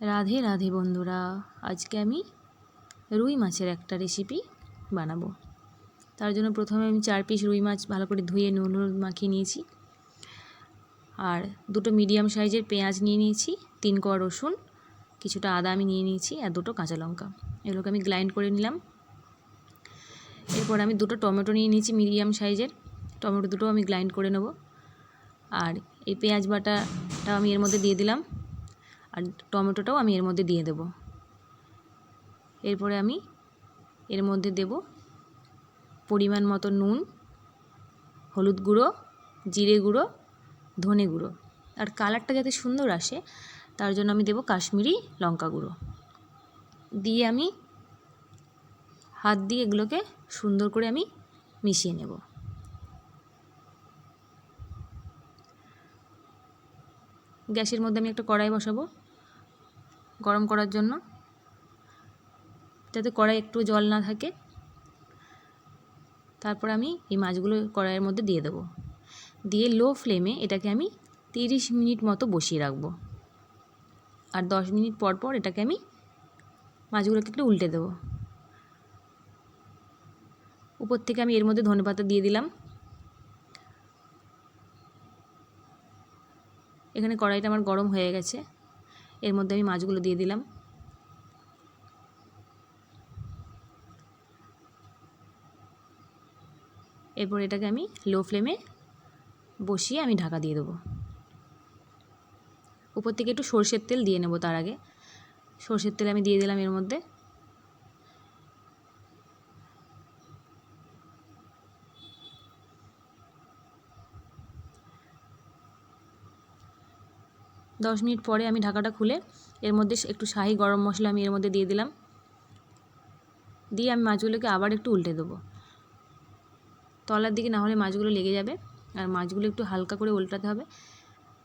রাধে রাধে বন্ধুরা, আজকে আমি রুই মাছের একটা রেসিপি বানাবো। তার জন্য প্রথমে আমি 4 পিস রুই মাছ ভালো করে ধুয়ে নুন হলুদ মাখিয়ে নিয়েছি। আর দুটো মিডিয়াম সাইজের পেঁয়াজ নিয়ে নিয়েছি, 3 কোয়া রসুন, কিছুটা আদা আমি নিয়ে নিয়েছি আর দুটো কাঁচা লঙ্কা। এগুলোকে আমি গ্রাইন্ড করে নিলাম। এরপর আমি দুটো টমেটো নিয়ে নিয়েছি মিডিয়াম সাইজের, টমেটো দুটো আমি গ্রাইন্ড করে নেব। আর এই পেঁয়াজ বাটাটা আমি এর মধ্যে দিয়ে দিলাম, আর টমেটোটাও আমি এর মধ্যে দিয়ে দেব। এরপরে আমি এর মধ্যে দেব পরিমাণ মতো নুন, হলুদ গুঁড়ো, জিরে গুঁড়ো, ধনে গুঁড়ো। আর কালারটা যাতে সুন্দর আসে তার জন্য আমি দেব কাশ্মীরি লঙ্কা গুঁড়ো। দিয়ে আমি হাত দিয়ে এগুলোকে সুন্দর করে আমি মিশিয়ে নেব। গ্যাসের মধ্যে আমি একটা কড়াই বসাবো গরম করার জন্য, যাতে কড়াই একটু জল না থাকে। তারপর আমি এই মাছগুলো কড়াইয়ের মধ্যে দিয়ে দেবো, দিয়ে লো ফ্লেমে এটাকে আমি 30 মিনিট মতো বসিয়ে রাখবো। আর 10 মিনিট পর পর এটাকে আমি মাছগুলোকে একটু উল্টে দেবো। উপর থেকে আমি এর মধ্যে ধনেপাতা দিয়ে দিলাম। এখানে কড়াইটা আমার গরম হয়ে গেছে, এর মধ্যে আমি মাছগুলো দিয়ে দিলাম। এরপর এটাকে আমি লো ফ্লেমে বসিয়ে আমি ঢাকা দিয়ে দেবো। উপর থেকে একটু সরষের তেল দিয়ে নেব। তার আগে সরষের তেল আমি দিয়ে দিলাম এর মধ্যে। দশ মিনিট পরে আমি ঢাকাটা খুলে এর মধ্যে একটু শাহি গরম মশলা আমি এর মধ্যে দিয়ে দিলাম। দিয়ে আমি মাছগুলোকে আবার একটু উল্টে দেবো, তলার দিকে না হলে মাছগুলো লেগে যাবে। আর মাছগুলো একটু হালকা করে উল্টাতে হবে,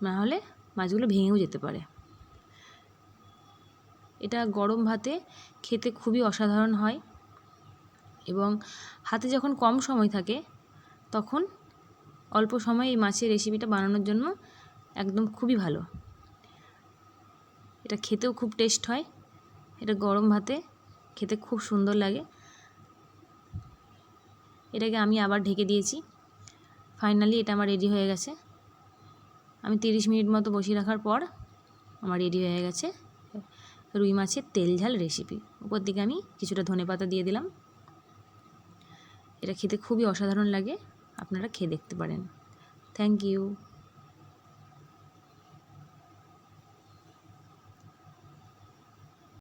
না হলে মাছগুলো ভেঙেও যেতে পারে। এটা গরম ভাতে খেতে খুবই অসাধারণ হয়, এবং হাতে যখন কম সময় থাকে তখন অল্প সময়ে এই মাছের রেসিপিটা বানানোর জন্য একদম খুবই ভালো। এটা খেতেও খুব টেস্ট হয়, এটা গরম ভাতে খেতে খুব সুন্দর লাগে। এটাকে আমি আবার ঢেকে দিয়েছি। ফাইনালি এটা আমার রেডি হয়ে গেছে। আমি 30 মিনিট মতো বসিয়ে রাখার পর আমার রেডি হয়ে গেছে রুই মাছের তেল ঝাল রেসিপি। উপর দিকে আমি কিছুটা ধনেপাতা দিয়ে দিলাম। এটা খেতে খুবই অসাধারণ লাগে, আপনারা খেয়ে দেখতে পারেন। Thank you.